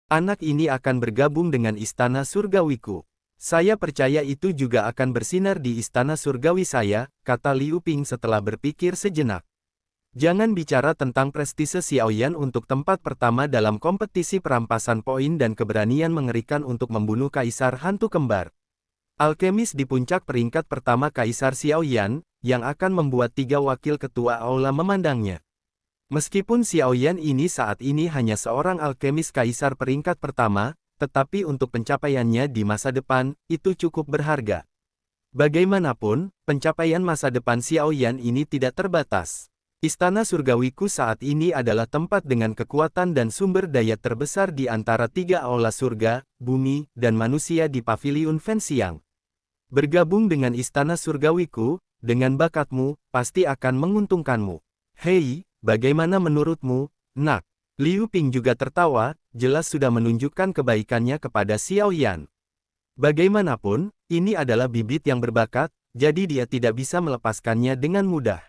Anak ini akan bergabung dengan istana surgawiku. Saya percaya itu juga akan bersinar di istana surgawi saya, kata Liu Ping setelah berpikir sejenak. Jangan bicara tentang prestise Xiaoyan untuk tempat pertama dalam kompetisi perampasan poin dan keberanian mengerikan untuk membunuh Kaisar Hantu Kembar. Alkemis di puncak peringkat pertama Kaisar Xiaoyan, yang akan membuat 3 wakil ketua aula memandangnya. Meskipun Xiaoyan ini saat ini hanya seorang alkemis kaisar peringkat pertama, tetapi untuk pencapaiannya di masa depan, itu cukup berharga. Bagaimanapun, pencapaian masa depan Xiaoyan ini tidak terbatas. Istana surgawiku saat ini adalah tempat dengan kekuatan dan sumber daya terbesar di antara 3 aula surga, bumi, dan manusia di Paviliun Fenxiang. Bergabung dengan istana surgawiku, dengan bakatmu, pasti akan menguntungkanmu. Hei, bagaimana menurutmu, nak? Liu Ping juga tertawa, jelas sudah menunjukkan kebaikannya kepada Xiaoyan. Bagaimanapun, ini adalah bibit yang berbakat, jadi dia tidak bisa melepaskannya dengan mudah.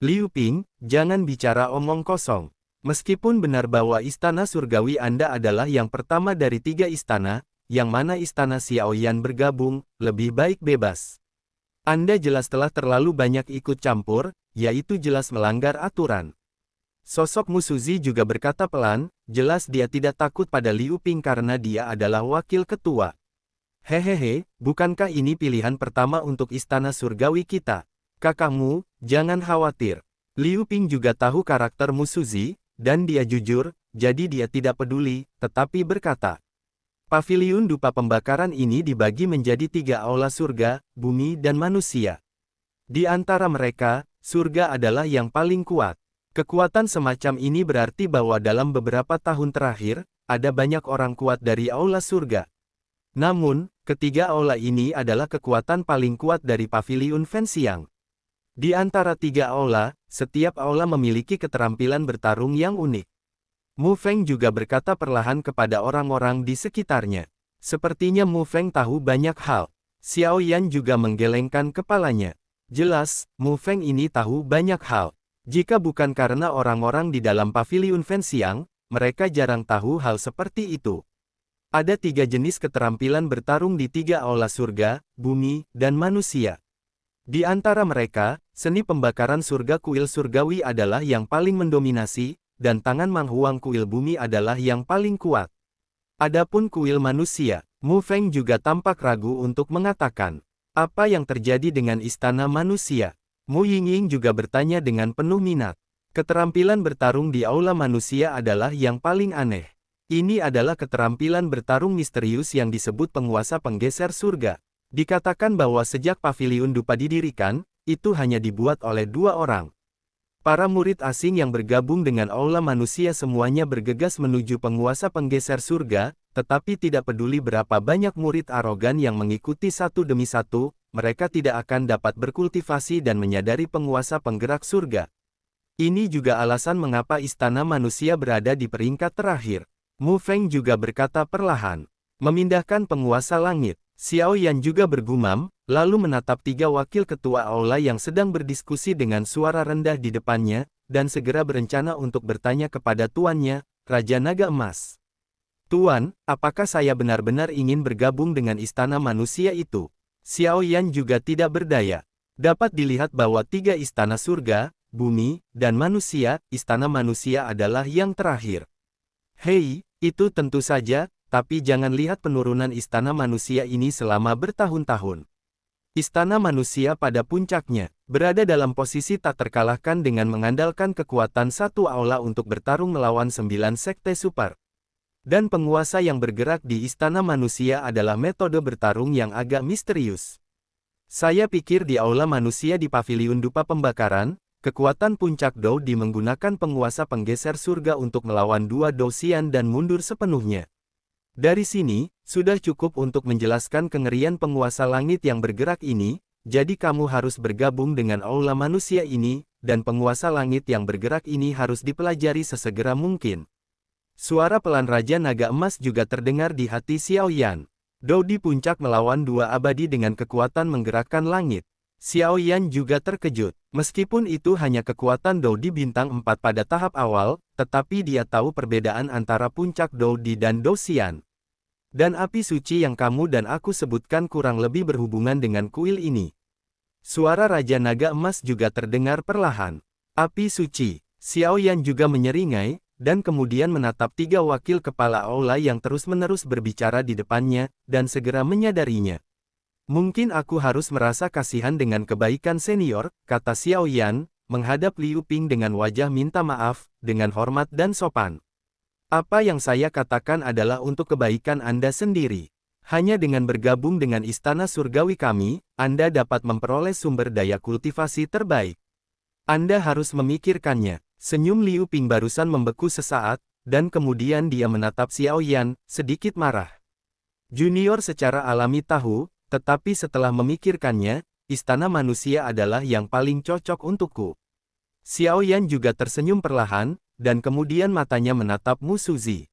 Liu Ping, jangan bicara omong kosong. Meskipun benar bahwa istana surgawi Anda adalah yang pertama dari 3 istana, yang mana istana Xiaoyan bergabung, lebih baik bebas. Anda jelas telah terlalu banyak ikut campur, yaitu jelas melanggar aturan. Sosok Musuzi juga berkata pelan, jelas dia tidak takut pada Liu Ping karena dia adalah wakil ketua. Hehehe, bukankah ini pilihan pertama untuk istana surgawi kita? Kakakmu, jangan khawatir. Liu Ping juga tahu karakter Musuzi, dan dia jujur, jadi dia tidak peduli, tetapi berkata. Paviliun dupa pembakaran ini dibagi menjadi 3 aula surga, bumi dan manusia. Di antara mereka, surga adalah yang paling kuat. Kekuatan semacam ini berarti bahwa dalam beberapa tahun terakhir, ada banyak orang kuat dari aula surga. Namun, ketiga aula ini adalah kekuatan paling kuat dari Paviliun Fenxiang. Di antara 3 aula, setiap aula memiliki keterampilan bertarung yang unik. Mu Feng juga berkata perlahan kepada orang-orang di sekitarnya. Sepertinya Mu Feng tahu banyak hal. Xiaoyan juga menggelengkan kepalanya. Jelas, Mu Feng ini tahu banyak hal. Jika bukan karena orang-orang di dalam Paviliun Fenxiang, mereka jarang tahu hal seperti itu. Ada 3 jenis keterampilan bertarung di 3 aula surga, bumi, dan manusia. Di antara mereka, seni pembakaran surga kuil surgawi adalah yang paling mendominasi, dan tangan Mang Huang kuil bumi adalah yang paling kuat. Adapun kuil manusia, Mu Feng juga tampak ragu untuk mengatakan, apa yang terjadi dengan istana manusia? Mu Yingying juga bertanya dengan penuh minat. Keterampilan bertarung di aula manusia adalah yang paling aneh. Ini adalah keterampilan bertarung misterius yang disebut penguasa penggeser surga. Dikatakan bahwa sejak Paviliun Dupa didirikan, itu hanya dibuat oleh 2 orang. Para murid asing yang bergabung dengan aula manusia semuanya bergegas menuju penguasa penggeser surga, tetapi tidak peduli berapa banyak murid arogan yang mengikuti satu demi satu, mereka tidak akan dapat berkultivasi dan menyadari penguasa penggerak surga. Ini juga alasan mengapa istana manusia berada di peringkat terakhir. Mu Feng juga berkata perlahan, memindahkan penguasa langit. Xiaoyan juga bergumam, lalu menatap 3 wakil ketua aula yang sedang berdiskusi dengan suara rendah di depannya, dan segera berencana untuk bertanya kepada tuannya, Raja Naga Emas. Tuan, apakah saya benar-benar ingin bergabung dengan istana manusia itu? Xiaoyan juga tidak berdaya. Dapat dilihat bahwa 3 istana surga, bumi, dan manusia, istana manusia adalah yang terakhir. Hei, itu tentu saja, tapi jangan lihat penurunan istana manusia ini selama bertahun-tahun. Istana manusia pada puncaknya, berada dalam posisi tak terkalahkan dengan mengandalkan kekuatan satu aula untuk bertarung melawan 9 sekte super. Dan penguasa yang bergerak di istana manusia adalah metode bertarung yang agak misterius. Saya pikir di aula manusia di Paviliun Dupa Pembakaran, kekuatan puncak Dou Di menggunakan penguasa penggeser surga untuk melawan 2 Dou Xian dan mundur sepenuhnya. Dari sini, sudah cukup untuk menjelaskan kengerian penguasa langit yang bergerak ini, jadi kamu harus bergabung dengan aula manusia ini, dan penguasa langit yang bergerak ini harus dipelajari sesegera mungkin. Suara pelan Raja Naga Emas juga terdengar di hati Xiaoyan. Dou Di puncak melawan 2 abadi dengan kekuatan menggerakkan langit. Xiao Yan juga terkejut. Meskipun itu hanya kekuatan Dou Di bintang 4 pada tahap awal, tetapi dia tahu perbedaan antara puncak Dou Di dan Dou Xian. Dan api suci yang kamu dan aku sebutkan kurang lebih berhubungan dengan kuil ini. Suara Raja Naga Emas juga terdengar perlahan. Api suci. Xiao Yan juga menyeringai, dan kemudian menatap 3 wakil kepala aula yang terus-menerus berbicara di depannya, dan segera menyadarinya. Mungkin aku harus merasa kasihan dengan kebaikan senior, kata Xiao Yan, menghadap Liu Ping dengan wajah minta maaf, dengan hormat dan sopan. Apa yang saya katakan adalah untuk kebaikan Anda sendiri. Hanya dengan bergabung dengan Istana Surgawi kami, Anda dapat memperoleh sumber daya kultivasi terbaik. Anda harus memikirkannya. Senyum Liu Ping barusan membeku sesaat, dan kemudian dia menatap Xiao Yan, sedikit marah. Junior secara alami tahu, tetapi setelah memikirkannya, Istana Manusia adalah yang paling cocok untukku. Xiao Yan juga tersenyum perlahan, dan kemudian matanya menatap Mu Suzi.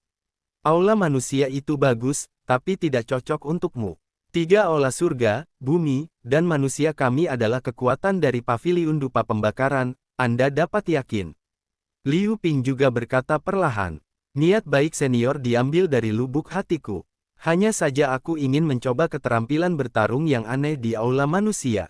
Aula manusia itu bagus, tapi tidak cocok untukmu. 3 aula surga, bumi, dan manusia kami adalah kekuatan dari paviliun dupa pembakaran, Anda dapat yakin. Liu Ping juga berkata perlahan. Niat baik senior diambil dari lubuk hatiku. Hanya saja aku ingin mencoba keterampilan bertarung yang aneh di aula manusia.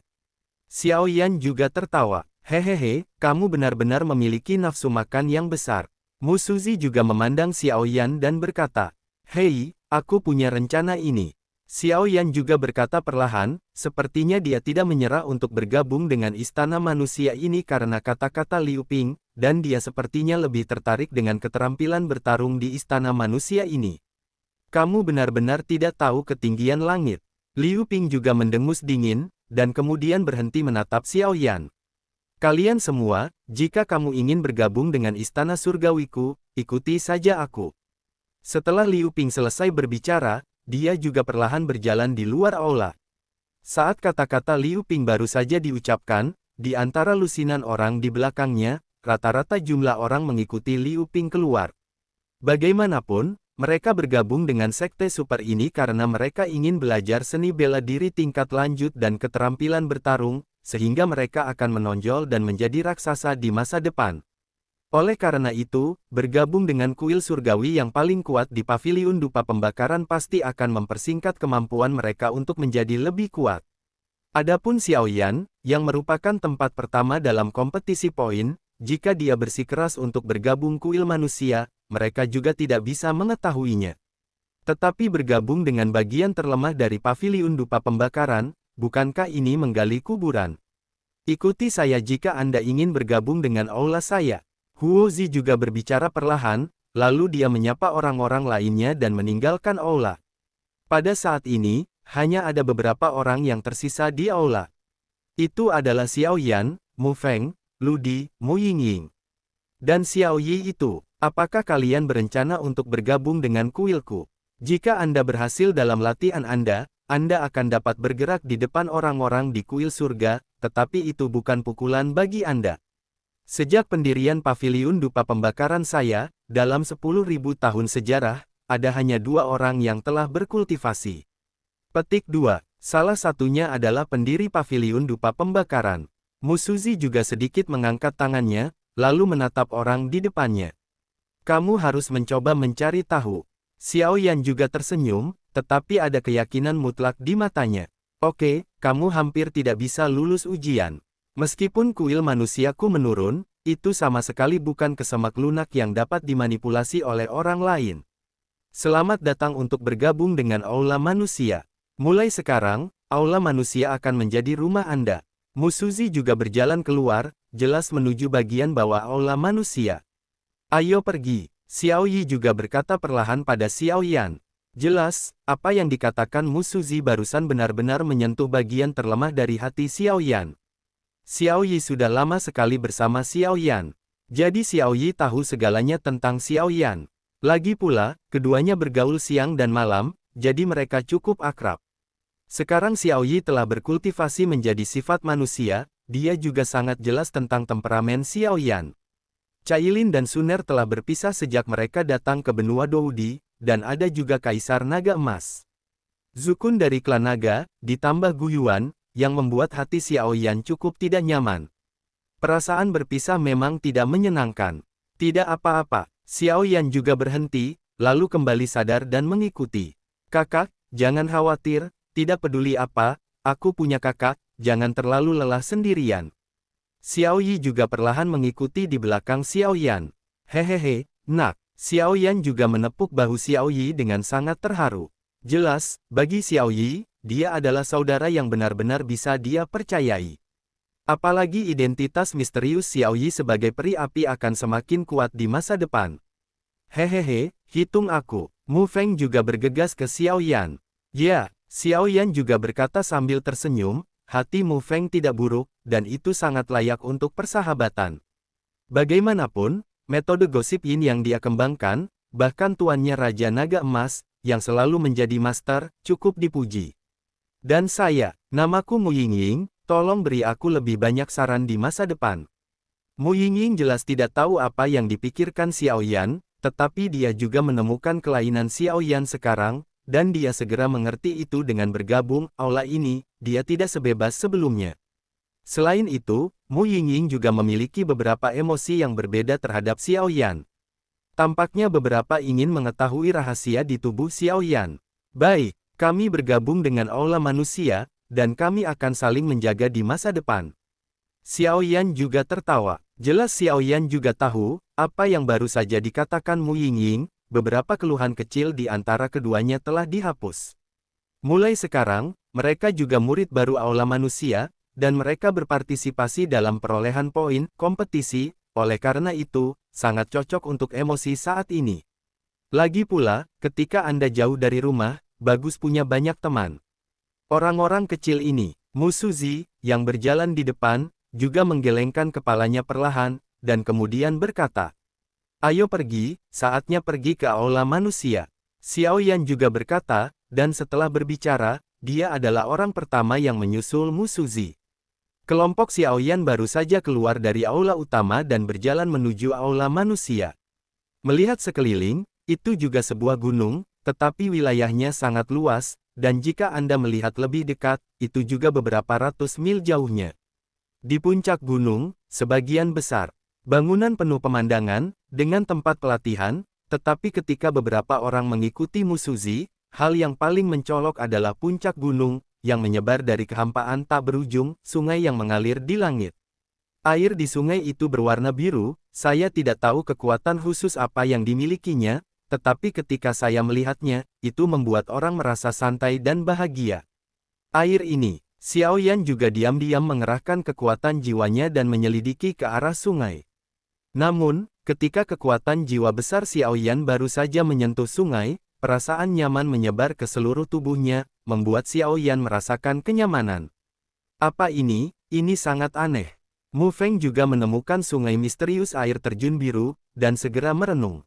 Xiao Yan juga tertawa. Hehehe, kamu benar-benar memiliki nafsu makan yang besar. Mu Suzi juga memandang Xiao Yan dan berkata, Hei, aku punya rencana ini. Xiao Yan juga berkata perlahan, sepertinya dia tidak menyerah untuk bergabung dengan istana manusia ini karena kata-kata Liu Ping, dan dia sepertinya lebih tertarik dengan keterampilan bertarung di istana manusia ini. Kamu benar-benar tidak tahu ketinggian langit. Liu Ping juga mendengus dingin, dan kemudian berhenti menatap Xiao Yan. Kalian semua, jika kamu ingin bergabung dengan istana surgawiku, ikuti saja aku. Setelah Liu Ping selesai berbicara, dia juga perlahan berjalan di luar aula. Saat kata-kata Liu Ping baru saja diucapkan, di antara lusinan orang di belakangnya, rata-rata jumlah orang mengikuti Liu Ping keluar. Bagaimanapun, mereka bergabung dengan sekte super ini karena mereka ingin belajar seni bela diri tingkat lanjut dan keterampilan bertarung, sehingga mereka akan menonjol dan menjadi raksasa di masa depan. Oleh karena itu, bergabung dengan kuil surgawi yang paling kuat di paviliun dupa pembakaran pasti akan mempersingkat kemampuan mereka untuk menjadi lebih kuat. Adapun Xiao Yan, yang merupakan tempat pertama dalam kompetisi poin, jika dia bersikeras untuk bergabung kuil manusia, mereka juga tidak bisa mengetahuinya. Tetapi bergabung dengan bagian terlemah dari paviliun dupa pembakaran, bukankah ini menggali kuburan? Ikuti saya jika Anda ingin bergabung dengan aula saya. Huo Zi juga berbicara perlahan, lalu dia menyapa orang-orang lainnya dan meninggalkan aula. Pada saat ini, hanya ada beberapa orang yang tersisa di aula. Itu adalah Xiao Yan, Mu Feng, Lu Di, Mu Yingying, dan Xiao Yi itu. Apakah kalian berencana untuk bergabung dengan kuilku? Jika Anda berhasil dalam latihan Anda akan dapat bergerak di depan orang-orang di kuil surga, tetapi itu bukan pukulan bagi Anda. Sejak pendirian paviliun dupa pembakaran saya, dalam 10.000 tahun sejarah, ada hanya 2 orang yang telah berkultivasi. Petik 2. Salah satunya adalah pendiri paviliun dupa pembakaran. Mu Suzi juga sedikit mengangkat tangannya, lalu menatap orang di depannya. Kamu harus mencoba mencari tahu. Xiao Yan juga tersenyum, tetapi ada keyakinan mutlak di matanya. Oke, kamu hampir tidak bisa lulus ujian. Meskipun kuil manusiaku menurun, itu sama sekali bukan kesemak lunak yang dapat dimanipulasi oleh orang lain. Selamat datang untuk bergabung dengan aula manusia. Mulai sekarang, aula manusia akan menjadi rumah Anda. Mu Suzi juga berjalan keluar, jelas menuju bagian bawah aula manusia. Ayo pergi. Xiao Yi juga berkata perlahan pada Xiao Yan. Jelas, apa yang dikatakan Mu Suzi barusan benar-benar menyentuh bagian terlemah dari hati Xiao Yan. Xiao Yi sudah lama sekali bersama Xiao Yan. Jadi Xiao Yi tahu segalanya tentang Xiao Yan. Lagi pula, keduanya bergaul siang dan malam, jadi mereka cukup akrab. Sekarang Xiao Yi telah berkultivasi menjadi sifat manusia, dia juga sangat jelas tentang temperamen Xiao Yan. Cailin dan Suner telah berpisah sejak mereka datang ke benua Doudi, dan ada juga Kaisar Naga Emas. Zukun dari klan Naga, ditambah Guyuan, yang membuat hati Xiao Yan cukup tidak nyaman. Perasaan berpisah memang tidak menyenangkan. Tidak apa-apa, Xiao Yan juga berhenti, lalu kembali sadar dan mengikuti. Kakak, jangan khawatir, tidak peduli apa, aku punya kakak, jangan terlalu lelah sendirian. Xiao Yi juga perlahan mengikuti di belakang Xiao Yan. Hehehe, nak. Xiao Yan juga menepuk bahu Xiao Yi dengan sangat terharu. Jelas, bagi Xiao Yi, dia adalah saudara yang benar-benar bisa dia percayai. Apalagi identitas misterius Xiao Yi sebagai peri api akan semakin kuat di masa depan. Hehehe, hitung aku. Mu Feng juga bergegas ke Xiao Yan. Ya, Xiao Yan juga berkata sambil tersenyum, hati Mu Feng tidak buruk, dan itu sangat layak untuk persahabatan. Bagaimanapun, metode gosip yin yang dia kembangkan, bahkan tuannya Raja Naga Emas, yang selalu menjadi master, cukup dipuji. Dan saya, namaku Mu Yingying, tolong beri aku lebih banyak saran di masa depan. Mu Yingying jelas tidak tahu apa yang dipikirkan Xiao Yan, tetapi dia juga menemukan kelainan Xiao Yan sekarang, dan dia segera mengerti itu dengan bergabung, aula ini, dia tidak sebebas sebelumnya. Selain itu, Mu Yingying juga memiliki beberapa emosi yang berbeda terhadap Xiao Yan. Tampaknya beberapa ingin mengetahui rahasia di tubuh Xiao Yan. Baik, kami bergabung dengan aula manusia, dan kami akan saling menjaga di masa depan. Xiao Yan juga tertawa. Jelas Xiao Yan juga tahu, apa yang baru saja dikatakan Mu Yingying, beberapa keluhan kecil di antara keduanya telah dihapus. Mulai sekarang, mereka juga murid baru aula manusia, dan mereka berpartisipasi dalam perolehan poin kompetisi, oleh karena itu, sangat cocok untuk emosi saat ini. Lagi pula, ketika Anda jauh dari rumah, bagus punya banyak teman. Orang-orang kecil ini, Mu Suzi, yang berjalan di depan, juga menggelengkan kepalanya perlahan, dan kemudian berkata, "Ayo pergi, saatnya pergi ke aula manusia." Xiao Yan juga berkata, dan setelah berbicara, dia adalah orang pertama yang menyusul Mu Suzi. Kelompok Xiao Yan baru saja keluar dari aula utama dan berjalan menuju aula manusia. Melihat sekeliling, itu juga sebuah gunung, tetapi wilayahnya sangat luas, dan jika Anda melihat lebih dekat, itu juga beberapa ratus mil jauhnya. Di puncak gunung, sebagian besar bangunan penuh pemandangan, dengan tempat pelatihan, tetapi ketika beberapa orang mengikuti Mu Suzi, hal yang paling mencolok adalah puncak gunung, yang menyebar dari kehampaan tak berujung, sungai yang mengalir di langit. Air di sungai itu berwarna biru, saya tidak tahu kekuatan khusus apa yang dimilikinya, tetapi ketika saya melihatnya, itu membuat orang merasa santai dan bahagia. Air ini, Xiao Yan juga diam-diam mengerahkan kekuatan jiwanya dan menyelidiki ke arah sungai. Namun, ketika kekuatan jiwa besar Xiao Yan baru saja menyentuh sungai, perasaan nyaman menyebar ke seluruh tubuhnya, membuat Xiao Yan merasakan kenyamanan. Apa ini? Ini sangat aneh. Mu Feng juga menemukan sungai misterius air terjun biru, dan segera merenung.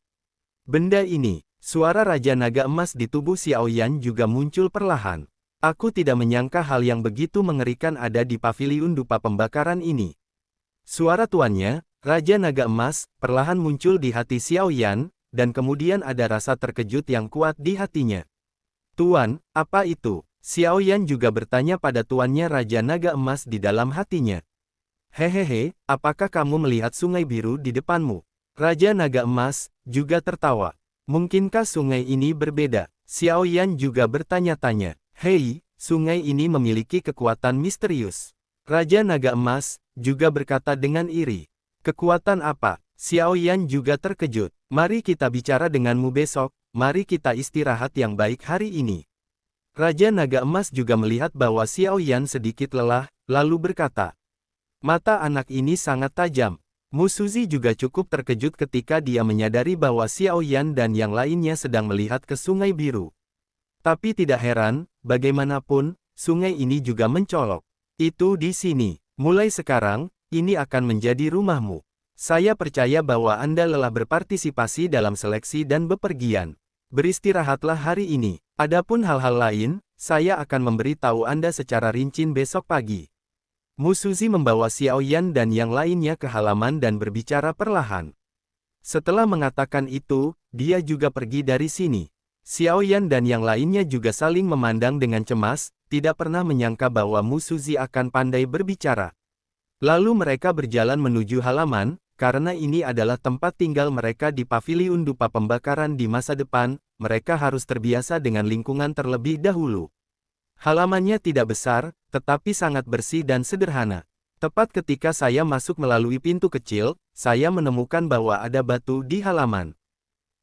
Benda ini, suara Raja Naga Emas di tubuh Xiao Yan juga muncul perlahan. Aku tidak menyangka hal yang begitu mengerikan ada di paviliun dupa pembakaran ini. Suara tuannya, Raja Naga Emas, perlahan muncul di hati Xiao Yan, dan kemudian ada rasa terkejut yang kuat di hatinya. Tuan, apa itu? Xiao Yan juga bertanya pada tuannya Raja Naga Emas di dalam hatinya. Hehehe, apakah kamu melihat sungai biru di depanmu? Raja Naga Emas juga tertawa. Mungkinkah sungai ini berbeda? Xiao Yan juga bertanya-tanya. Hei, sungai ini memiliki kekuatan misterius. Raja Naga Emas juga berkata dengan iri. Kekuatan apa? Xiao Yan juga terkejut. Mari kita bicara denganmu besok, mari kita istirahat yang baik hari ini. Raja Naga Emas juga melihat bahwa Xiao Yan sedikit lelah, lalu berkata. Mata anak ini sangat tajam. Mu Suzi juga cukup terkejut ketika dia menyadari bahwa Xiao Yan dan yang lainnya sedang melihat ke sungai biru. Tapi tidak heran, bagaimanapun, sungai ini juga mencolok. Itu di sini. Mulai sekarang, ini akan menjadi rumahmu. Saya percaya bahwa Anda lelah berpartisipasi dalam seleksi dan bepergian. Beristirahatlah hari ini. Adapun hal-hal lain, saya akan memberitahu Anda secara rinci besok pagi. Mu Suzi membawa Xiao Yan dan yang lainnya ke halaman dan berbicara perlahan. Setelah mengatakan itu, dia juga pergi dari sini. Xiao Yan dan yang lainnya juga saling memandang dengan cemas, tidak pernah menyangka bahwa Mu Suzi akan pandai berbicara. Lalu mereka berjalan menuju halaman, karena ini adalah tempat tinggal mereka di paviliun dupa pembakaran di masa depan, mereka harus terbiasa dengan lingkungan terlebih dahulu. Halamannya tidak besar, tetapi sangat bersih dan sederhana. Tepat ketika saya masuk melalui pintu kecil, saya menemukan bahwa ada batu di halaman.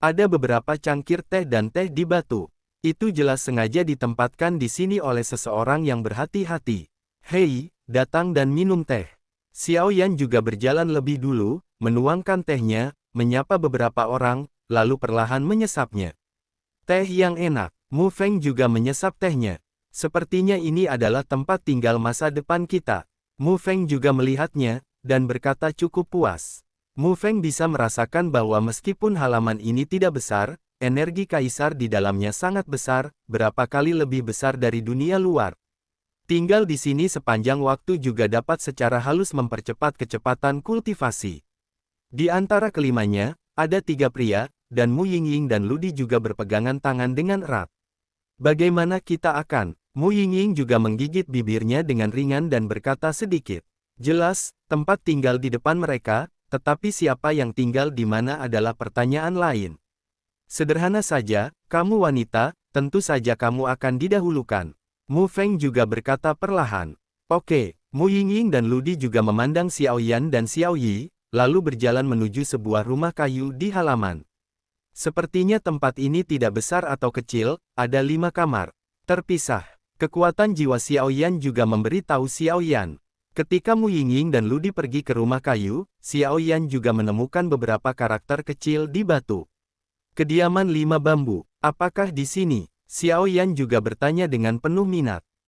Ada beberapa cangkir teh dan teh di batu. Itu jelas sengaja ditempatkan di sini oleh seseorang yang berhati-hati. Hei, datang dan minum teh. Xiao Yan juga berjalan lebih dulu, menuangkan tehnya, menyapa beberapa orang, lalu perlahan menyesapnya. Teh yang enak. Mu Feng juga menyesap tehnya. Sepertinya ini adalah tempat tinggal masa depan kita. Mu Feng juga melihatnya, dan berkata cukup puas. Mu Feng bisa merasakan bahwa meskipun halaman ini tidak besar, energi kaisar di dalamnya sangat besar, berapa kali lebih besar dari dunia luar. Tinggal di sini sepanjang waktu juga dapat secara halus mempercepat kecepatan kultivasi. Di antara kelimanya, ada 3 pria, dan Mu Yingying dan Ludi juga berpegangan tangan dengan erat. Bagaimana kita akan? Mu Yingying juga menggigit bibirnya dengan ringan dan berkata sedikit. Jelas, tempat tinggal di depan mereka, tetapi siapa yang tinggal di mana adalah pertanyaan lain. Sederhana saja, kamu wanita, tentu saja kamu akan didahulukan. Mu Feng juga berkata perlahan. Oke, Mu Yingying dan Ludi juga memandang Xiao Yan dan Xiao Yi, lalu berjalan menuju sebuah rumah kayu di halaman. Sepertinya tempat ini tidak besar atau kecil, ada 5 kamar. Terpisah. Kekuatan jiwa Xiao Yan juga memberitahu Xiao Yan. Ketika Mu Yingying dan Ludi pergi ke rumah kayu, Xiao Yan juga menemukan beberapa karakter kecil di batu. Kediaman 5 bambu. Apakah di sini? Xiao Yan juga bertanya dengan penuh minat.